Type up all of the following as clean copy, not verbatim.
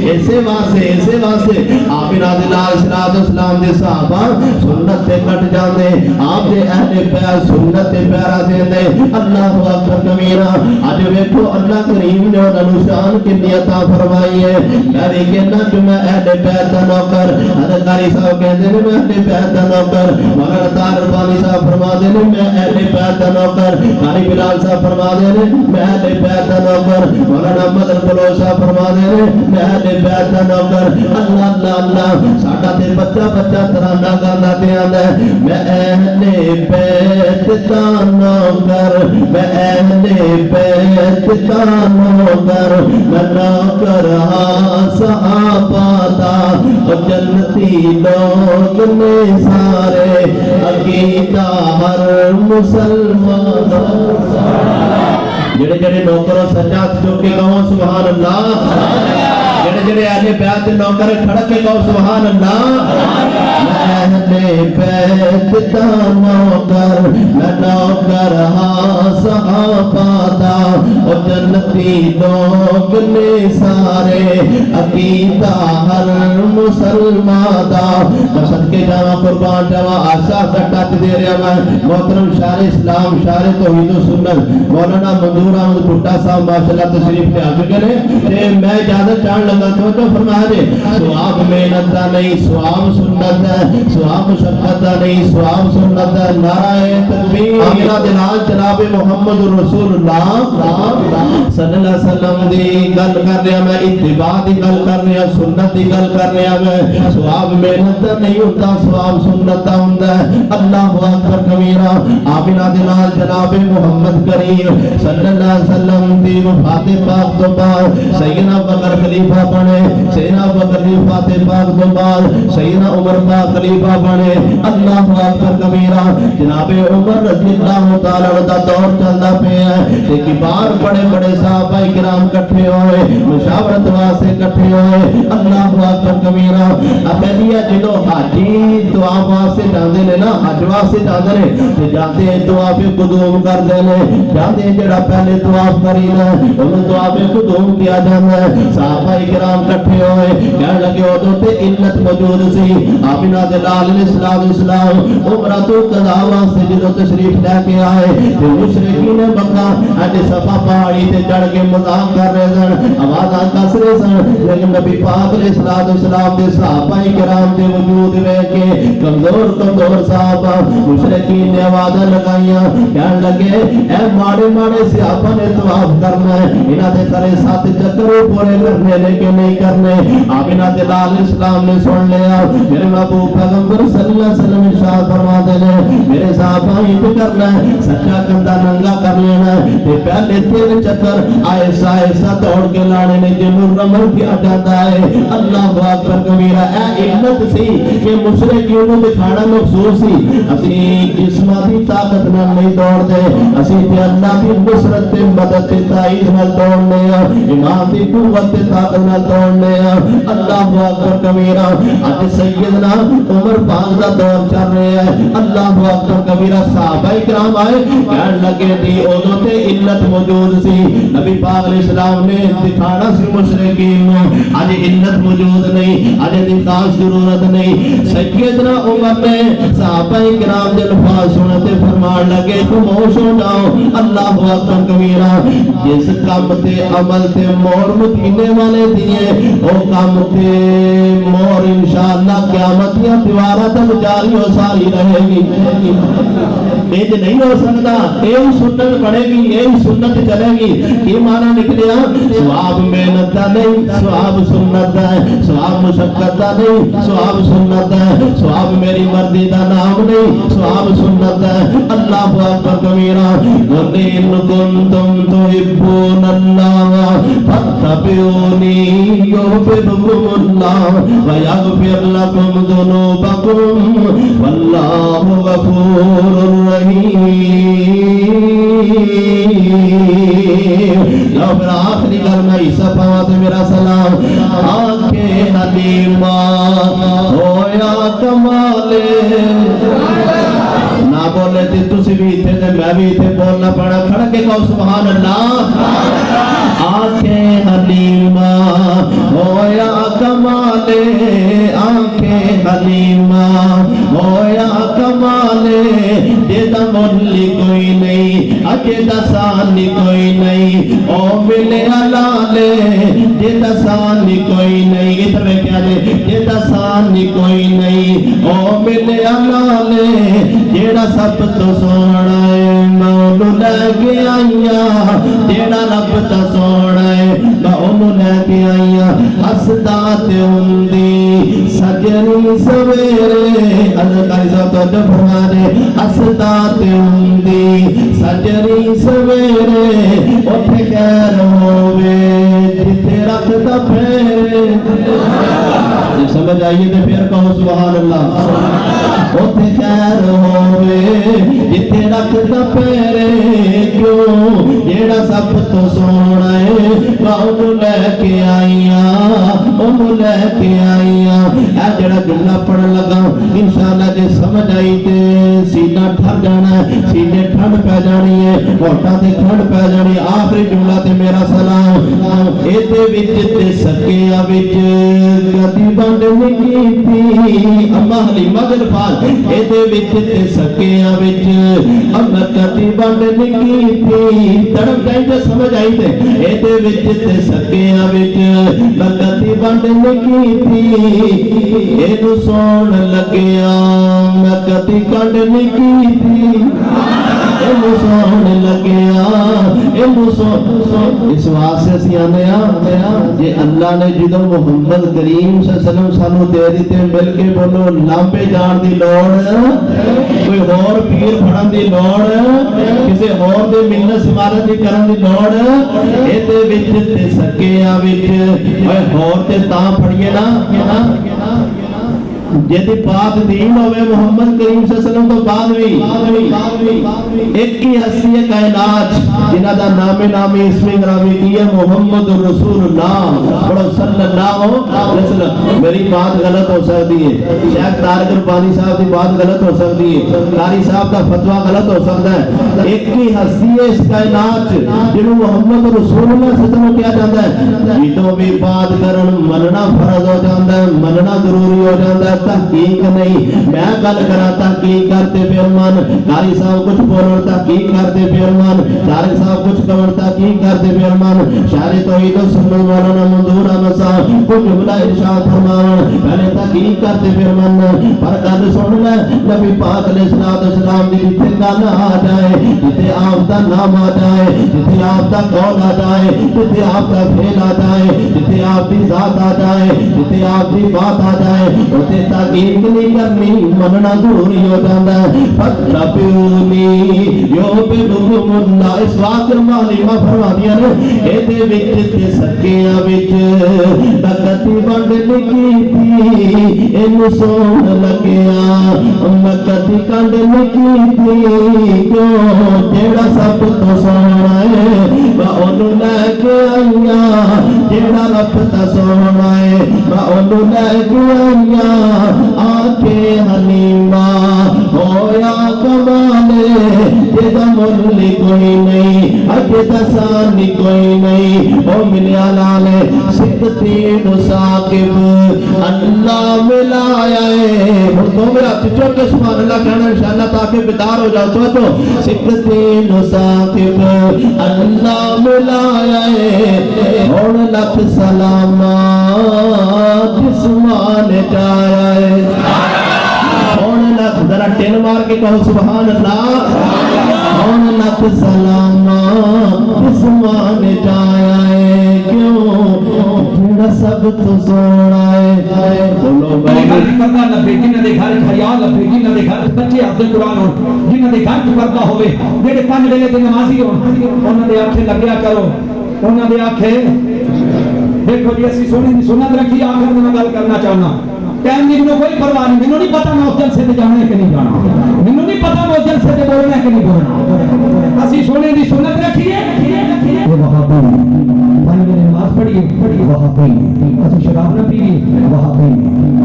ایسے واسطے آپ اسلام دے صحابہ سنت تے کٹ جاندے آپ دے اہل بیت سنت تے پیرا دیندے اللہ اکبر کبیرہ اج ویکھو اللہ کریم نے انہاں نوں شان کتنی عطا فرمائی ہے میں کہنا جو میں اہل بیت دا نوکر حضرت قاری صاحب کہندے نے میں اہل بیت دا نوکر مولانا طاہر ربانی صاحب فرماتے ہیں میں اہل بیت دا نوکر قاری بلال صاحب فرماتے ہیں میں اہل بیت دا نوکر مولانا احمد البلوچ صاحب فرماتے ہیں میں اہل بیت دا نوکر اللہ اللہ اللہ ساڈا تے بچہ ترانہ گانا تے آندا ہے میں اہل بیت دا نوکر میں اہل بیت دا نوکر میں نوکر ہاں صحابہ دا جنتی لوگ نے سارے عقیدہ ہر مسلمان جڑے نوکروں سجا چک کے کہو سبحان اللہ جڑے اہل بیت دے نوکر کھڑ کے کہو سبحان اللہ اہل بیت دا نوکر میں نوکر ہاں صحابہ دا او جنتی لوگ نے سارے عقیدہ ہر مسلمان دا بسد کے جاواں قربان جاواں آشا سٹا دے رہا میں محترم شاعر اسلام شاعر توحید و سنت مولانا منظور احمد بھٹا صاحب ماشاءاللہ تشریف لے آ چکے ہیں میں اجازت چاہن لگا تو فرما دے ثواب محنت دا نہیں ثواب سنت ہے ثواب مشقت دا نہیں ثواب سنت ہے نعرہ تکبیر آمینہ دلال جناب محمد رسول اللہ صلی اللہ علیہ وسلم دی گل کر رہا میں اتباع دی گل کر رہا سنت دی گل کر رہا میں ثواب محنت دا نہیں ہوتا ثواب سنت دا ہوتا ہے اللہ اکبر کبیرہ آمینہ دلال جناب محمد کریم صلی اللہ علیہ وسلم دی وفات پاک تو بعد سیدنا بکر خلیفہ بنے سیدنا بکر خلیفہ پاک تو بعد سیدنا عمر پاک خلیفہ بنے اللہ اکبر کبیرہ جناب عمر رضی اللہ تعالی عنہ دا دور چلدا پیا ہے تے کبار بڑے صحابہ کرام اکٹھے ہوئے مشاورت واسطے اکٹھے ہوئے اللہ اکبر کبیرہ اکھلیہ جدو حاجی دعا واسطے جاندے نے نا حج واسطے جاندے نے تے جاندے دعا پہ قدوم کردے نے جاندے جڑا پہلے دعا کری نا انہوں دعا پہ قدوم کیا جاندہ ہے صحابہ کرام اکٹھے ہوئے کہنے لگے ادھر تے علت موجود سی آمینہ دلال اسلام عمرہ تو قضا واسطے جدو تشریف لے کے آئے تے مشرکین مکہ اجے صفا پہاڑی تے چڑھ کے مذاق کر رہے سن آوازاں کس رہے سن لیکن نبی پاک علیہ السلام دے صحابہ کرام دے وجود ویکھ کے کمزور صحابہ مشرکین نے آوازاں لگائیاں کہنے لگے اے ماڑے صحابہ نے طواف کرنا ہے انہاں دے کرے 7 چکر پورے کرنے لیکن نہیں کرنے آمینہ دلال اسلام نے سن لیا میرے محبوب پیغمبر صلی اللہ علیہ وسلم ارشاد فرماتے ہیں میرے صحابہ انج کرنا ہے سچا کندھا ننگا کر لینا ہے تے پہلے 3 چکر ایسا دوڑ کے لانے نے جنوں رمل کیا جاتا ہے اللہ اکبر کبیرہ اے علت سی کہ مشرکین نوں دکھانا مخصوص سی اسی جسمانی طاقت نال نہیں دوڑ دے اسی تے اللہ دی نصرت تے مدد تے تائید نال دوڑنے ایمان دی قوت تے طاقت نال دوڑنے اللہ اکبر کبیرہ اج سیدنا عمر پاک دا دور چل رہا ہے اللہ اکبر کبیرہ صحابہ کرام آئے کہنے لگے دی اودوں تے علت موجود سی نبی پاک علیہ السلام نے دکھانا سی مشرکین نوں اج علت موجود نہیں اج دی خاص ضرورت نہیں سیدنا عمر نے صحابہ کرام دے الفاظ سنتے فرمان لگے خاموش ہو جاؤ اللہ اکبر کبیرہ جس کام تے عمل تے مور مکینے والے دیئے او کام تے مور انشاءاللہ قیامت یا دیوارہ تک جاری و ساری رہے گی ایج نہیں ہو سکتا ایج سنت پڑے گی ایج سنت چلے گی یہ معنی نکلیا ثواب محنت دا نہیں ثواب سنت دا ہے ثواب مشقت دا نہیں ثواب سنت دا ہے ثواب میری مرضی دا نام نہیں ثواب سنت دا ہے اللہ اکبر کبیرہ وَإِن كُنتُمْ تُحِبُّونَ اللَّهَ فَاتَّبِعُونِي يُحْبِبْكُمُ اللَّهُ وَيَغْفِرْ لَكُمْ ذُنُوبَكُمْ وَاللَّهُ غَفُورٌ رَحِيمٌ لو پھر آخری کلمہ عیسیٰ پاوات میرا سلام آنکھیں حلیمہ ہویا کمالے نہ بولے بولے تے تسی بھی اتنے تے میں بھی اتنے بولنا پڑا کھڑ کے کہو سبحان اللہ آنکھیں حلیمہ ہویا کمالے آنکھیں حلیمہ ہویا کمالے جیدہ ملی کوئی نہیں اجیدہ سانی کوئی نہیں او ملے علالے جیدہ سانی کوئی نہیں ادھر میں کیا دے جیدہ سانی کوئی نہیں او ملے علالے جیڑا سب تو سونا ہے مولو لے کے آئیا جیڑا رب تو سونا ہے مولو لے کے آئیا حسدات اندی سجنی سویرے ادھکاری صاحب تو جو فرما دے حسدات اندی سجنی سویرے اٹھے خیر ہوئے جتے رکھتا پھیرے جب سمجھ آئیے تو پھر کہو سبحان اللہ اٹھے خیر ہوئے جتے رکھتا پھیرے کیوں جیڑا سب تو سونا ہے انہوں لے کے آئیاں انہوں لے کے آئیاں اے جڑا جملہ پڑھ لگا انشاءاللہ جے سمجھ آئی تے سینہ ٹھر جانا ہے سینے ٹھنڈ پہ جانی ہے ہوٹا تے ٹھنڈ پہ جانی ہے آخری جملہ تے میرا سلام ایتے وچ تے سکیا وچ کدی بند نہیں کیتی اما حلیمہ دے الفاظ ایتے وچ تے سکیا وچ اما کدی بند نہیں کیتی تڑپ جائیں تے سمجھ آئی تے ایتے وچ تے سکیا وچ کدی بند نہیں کیتی اینو سون لگیا میں کدی کنڈ نہیں کیتی اینو سون لگیا اینو سون اس واسطے سی آنے جے اللہ نے جدو محمد کریم صلی اللہ علیہ وسلم سانو دے دیتے مل کے بولو لامبے جان دی لوڑ کوئی اور پیر پھڑن دی لوڑ کسی اور دے ملنا سمارت دی کرن دی لوڑ ایتے وچ تے سکیا وچ اوے اور تے تاں پھڑیے نا جیدی بات دین ہوئے محمد کریم صلی اللہ علیہ وسلم تو بعد بھی ایک ہی حسیہ کائنات جنہ دا نامی اسمی گرامی کیا محمد رسول اللہ بڑا صلی اللہ علیہ وسلم میری بات غلط ہو سکتی ہے شیخ طارق ربانی صاحب دی بات غلط ہو سکتی ہے قاری صاحب دا فتوہ غلط ہو سکتا ہے ایک ہی حسیہ اس کائنات جنہوں محمد رسول اللہ صلی اللہ علیہ وسلم کیا جاتا ہے جیتوں بھی بات کرن مننا فرض ہو جاتا ہے مننا ضروری ہو جاتا ہے تحقیق نہیں میں گل کرا تحقیق کرتے پھر من قاری صاحب کچھ بولن تحقیق کرتے پھر من طارق صاحب کچھ کون تحقیق کرتے پھر من شاعر توحید و سنت مولانا منظور احمد صاحب کچھ جملہ ارشاد فرمان پہلے تحقیق کرتے پھر من پر گل سن لے نبی پاک علیہ السلام دی جتھے گل آ جائے جتھے آپ دا نام آ جائے جتھے آپ دا قول آ جائے جتھے آپ دا فعل آ جائے جتھے آپ دی ذات آ جائے جتھے آپ دی بات آ جائے تے تحقیق نہیں کرنی مننا ضروری ہو جاتا ہے فتبعونی یحببکم اللہ اس واقعہ معلومہ فرما دیا نے ایتے وچ تے سکیاں وچ تکتی بند کیتی اینو سون لگیا مکتی کنڈ کیتی کیوں جیڑا سب تو سونا ہے اونوں لے کے آئیاں جیڑا رب تا سونا ہے اونوں لے کے آئیاں آنکھیں حلیمہ ہویا کمالے جیدہ ملی کوئی نہیں اجیدہ سانی کوئی نہیں او ملے علالے سکتین ساکب اللہ ملایا ہے مردوں میں آپ چچو کے سبحان اللہ کہنا انشاءاللہ تاکہ بیدار ہو جاؤ تو سکتین ساکب اللہ ملایا ہے اور لکھ سلامات جسمان جایا ہے کون لکھ ذرا ٹین مار کے کہو سبحان اللہ کون لکھ سلامات جسمان جایا ہے کیوں جڑا سب تو سونا ہے بولو میں گھر نہیں کرتا لبے جنہ دے گھر خیال لبے جنہ دے گھر بچے حافظ قرآن ہو جنہ دے گھر چکرتا ہوئے جڑے 5 ویلے تے نمازی ہو انہاں دے آنکھیں لگیا کرو انہاں دے آنکھیں دیکھو جی اسی سونے دی سنت رکھی آخر میں گل کرنا چاہنا ٹائم دی منو کوئی پرواہ نہیں منو نہیں پتا میں اس جلسے تے جانا ہے کہ نہیں جانا منو نہیں پتا میں اس جلسے تے بولنا ہے کہ نہیں بولنا اسی سونے دی سنت رکھی ہے یہ وہابی میرے نماز پڑھیے وہاں پہ اسی شراب نہ پیئے وہاں پہ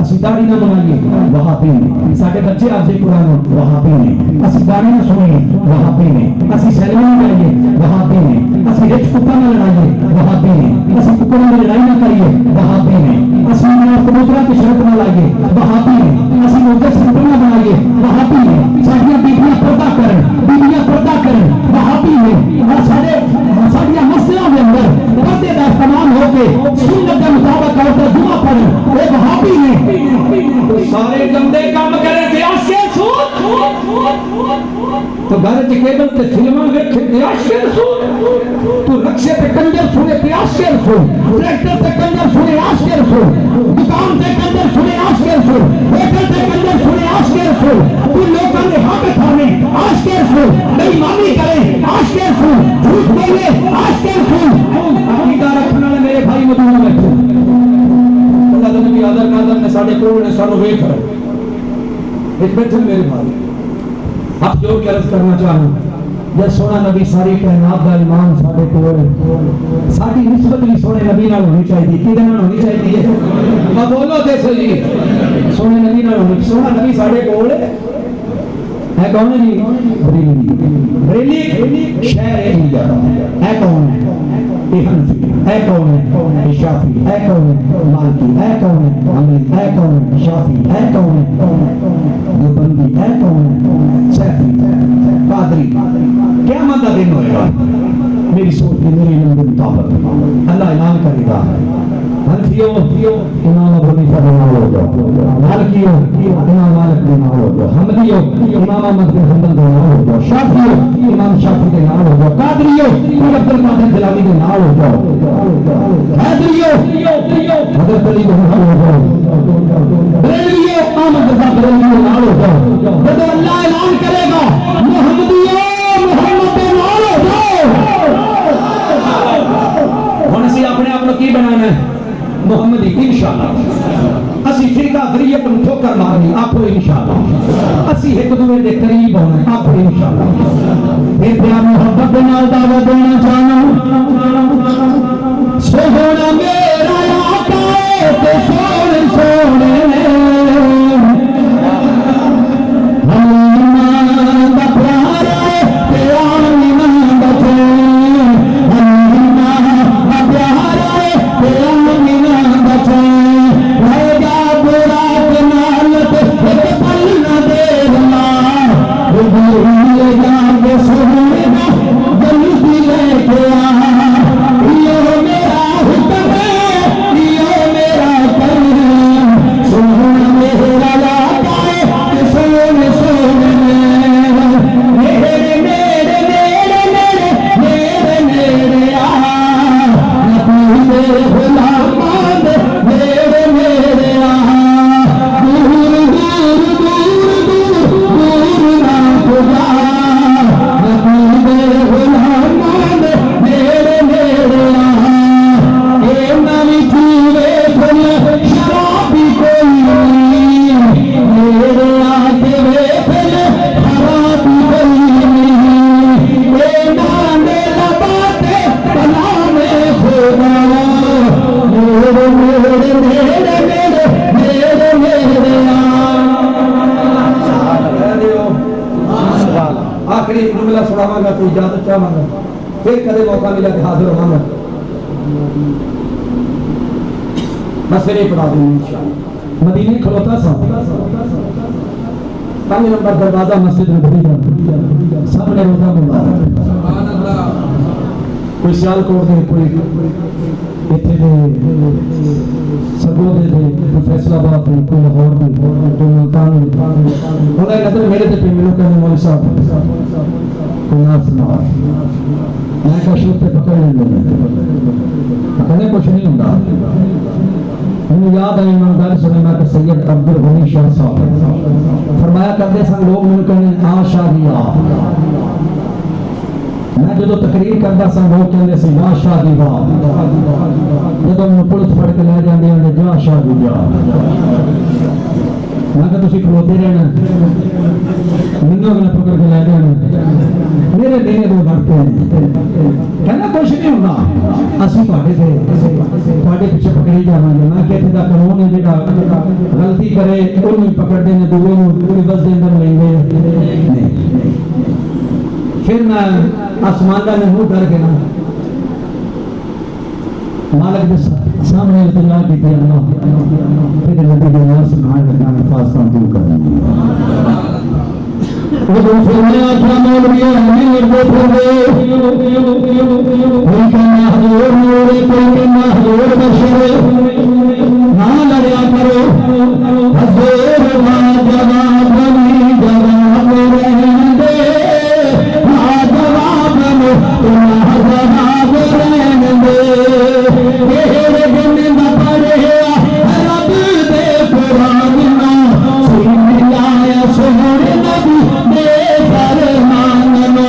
اسی داڑھی نہ بنائیے وہاں پہ سارے بچے آپ سے قرآن وہاں پہ اسی گانے نہ سنیے وہاں پہ اسی سیلوی نہ کرائیے وہاں پہ اسی رچ کتا نہ لڑائیے وہاں پہ اسی ککڑوں میں لڑائی نہ کریے وہاں پہ اسی کبوترا کی شرط نہ لائیے وہاں پہ اسی مرغے سنٹر نہ بنائیے وہاں پہ ساڑیاں بیویاں پردہ کریں بیویاں پردہ کریں وہاں پہ اور ساڑیاں مسئلہ میں اندر پردے کا استعمال ہو کے سنت کے مطابق عورتیں جمعہ پڑھیں وہ وہاں پہ سارے گندے کام کریں تیاشے سود تو گھر کیبل تے فلماں ویکھے تیاشے سود تو رکشے تے کنجر سنے تیاشے سود ٹریکٹر تے کنجر سنے آشکے سود دکان تے کنجر سنے آشکے سود ہوٹل تے کنجر سنے آشکے سود تو لوگوں نے ہاتھ کھانے آشکے سود بے ایمانی کریں آشکے سود جھوٹ بولے آشکے سود عقیدہ رکھنے والے میرے بھائی مدینہ میں تھے اللہ دے نبی آدر قادر نے ساڑھے کروڑ نے سانو ویکھ رہے اس بیٹھے میرے بھائی آپ جو کہ عرض کرنا چاہوں جب سونا نبی ساری کائنات کا امام ساڑھے کروڑ ساری نسبت بھی سونے نبی نال ہونی چاہیے کدے نال ہونی چاہیے بولو تے صحیح سونے نبی نال ہونی سونا نبی ساڑھے کروڑ ہے کون ہے جی بریلی شہر ہے ہے کون ہے یہ حنفی ہے کون ہے شافعی ہے کون ہے مالکی ہے کون ہے حنبلی ہے کون ہے شافعی ہے کون ہے دیوبندی ہے کون ہے شافعی قادری قیامت کا دن ہوئے گا میری سوچ کی میری علم کے مطابق اللہ اعلان کرے گا حنفیوں امام ابو حنیفہ کے نام ہو جاؤ مالکیوں امام مالک کے نام ہو جاؤ حنبلیوں امام احمد بن حنبل کے نام ہو جاؤ شافعیوں امام شافعی کے نام ہو جاؤ قادریوں عبد القادر جیلانی کے نام ہو جاؤ حیدریوں حضرت علی کے نام ہو جاؤ بریلویوں احمد رضا بریلوی کے نام ہو جاؤ جب اللہ اعلان کرے گا محمدیوں محمد کے نام ہو جاؤ ہن اسی اپنے آپ کو کی بنانا ہے محمدی انشاءاللہ اسی فرقہ ذریعت کو ٹھوکر مارنی آپ کو انشاءاللہ اسی ایک دوسرے دے قریب ہونا آپ کو انشاءاللہ اے پیار محبت دے نال دعوت دینا چاہنا سونا میرا آقا تے سونے سونے آخری جملہ سناواں گا تو اجازت چاہواں گا پھر کدے موقع ملا کہ حاضر ہوواں گا بس پھر پڑھا دوں انشاءاللہ مدینے کھلوتا سا 5 نمبر دروازہ مسجد میں بھری سامنے روزہ مبارک سبحان اللہ کوئی سیال کوٹ دے کوئی ایتھے دے سگو دے فیصلہ آباد دے کوئی لاہور دے کوئی ملتان دے خدا نظر میرے تے پہ میرے کہنے مولوی صاحب کوئی نہ سنا میں کا شوق تے پکڑ لیں گے کہنے کچھ نہیں ہوندا مجھے یاد ہے امام دار سنے میں کہ سید عبد الغنی شاہ صاحب فرمایا کرتے سن لوگ مل کہنے شاہ دیا میں جو تقریر کرتا سا لوگ کہتے سے یا شاہ دی واہ جب میں پولیس پڑھ کے لے جاندے ہیں جا شاہ دی جا میں کہ تسی کھلوتے رہنا منوں اگلا پکڑ کے لے جانا میرے دینے دو بڑھتے ہیں کہنا کچھ نہیں ہوتا اسی تھوڑے پیچھے پکڑی جانا میں کہ اتنا قانون ہے جڑا غلطی کرے انہوں پکڑتے ہیں دوے پوری بس دے اندر لیں گے پھر میں آسمان کا منہ ڈر کے نا مالک کے سامنے التجا کی تھی اللہ پھر نبی کے نام سنائے لگا فاصلہ دور کرنا وہ دوسرے میں آخر مولوی ہمیں لڑتے پھر گئے کوئی کہنا حضور نورے کوئی کہنا حضور بشرے نہ لڑیا کرو حضور جواب بنی جواب رہن دے جواب میں تمہارا جواب رہن دے تیرے دن میں پڑھے رب دے قرآن نا سن لایا سہر نبی دے فرمان نا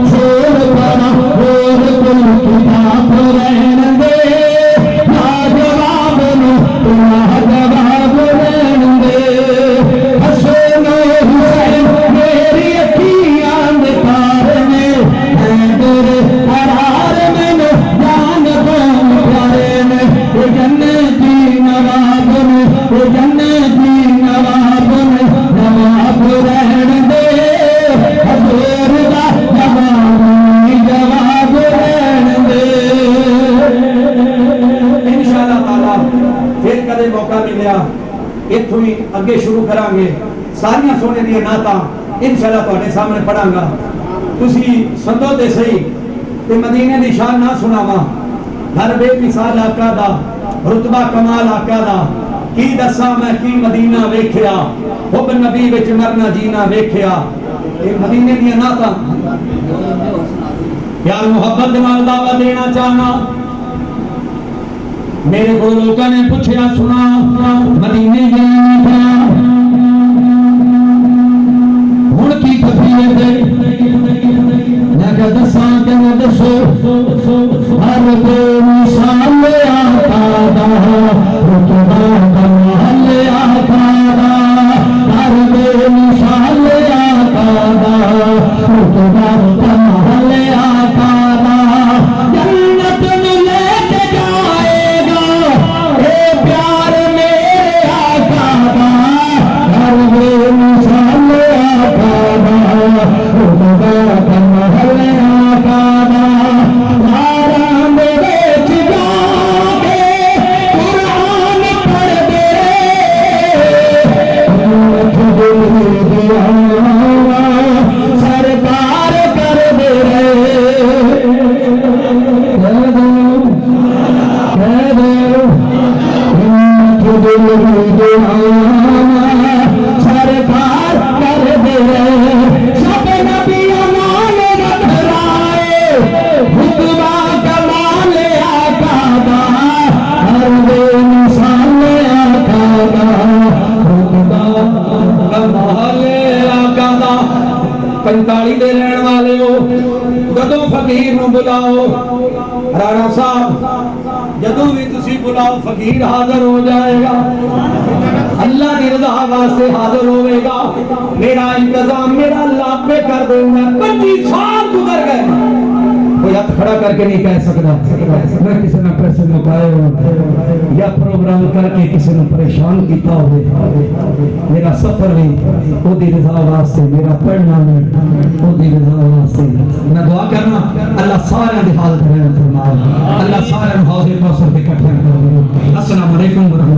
شور بڑا اور کل کتاب رہن دے جواب میں تمہارا جواب رہن دے حسین حسین میری اکھیاں نکار میں میرے قرار میں جان کون پیارے میں جنتی نواب میں جنتی نواب میں نواب رہن دے حضور دا جواب رہن دے انشاءاللہ تعالی پھر کدے موقع ملیا اتھوں ہی اگے شروع کریں گے ساریاں سونے دیا نعتاں انشاءاللہ تواڈے سامنے پڑھاں گا تسی سنو تے صحیح تے مدینے دی شان نہ سناواں ہر بے مثال آقا دا رتبہ کمال آقا دا کی دساں میں کی مدینہ ویکھیا حب نبی وچ مرنا جینا ویکھیا اے مدینے دی نعتاں پیار محبت نال دعوت دینا چاہنا میرے کو لوگوں نے پوچھیا سنا مدینے جانا پیا ہن کی کفیت میں کہ دساں کہ میں دسو ہر بے مثال آقا دا رتبہ کمال آقا دا ہر بے مثال آقا دا رتبہ کمال آقا دا جنت میں لے کے جائے گا اے پیار میرے آقا دا ہر بے مثال آقا دا رتبہ کمال آقا دا سارا میرے جا کے قرآن پڑھ دے سرکار کر دے سرکار کر دے سب نبی امان رکھائے خطبہ کمال آقا دا ہر بے مثال آقا دا خطبہ کمال آقا دا 45 دے رہن والے ہو جدوں فقیر نو بلاؤ رانا صاحب جدوں بھی تسی بلاؤ فقیر حاضر ہو جائے گا اللہ کی رضا واسطے حاضر ہوئے گا میرا انتظام میرا اللہ پہ کر دوں میں 25 سال گزر گئے کوئی ہاتھ کھڑا کر کے نہیں کہہ سکتا میں کسی نے پیسے مکائے ہو یا پروگرام کر کے کسی نے پریشان کیتا ہوئے میرا سفر بھی وہ دی رضا واسطے میرا پڑھنا بھی وہ دی رضا واسطے میں دعا کرنا اللہ سارے دی حالت رحم فرمائے اللہ سارے حوض کوثر پہ اکٹھے کر دے السلام علیکم ورحمۃ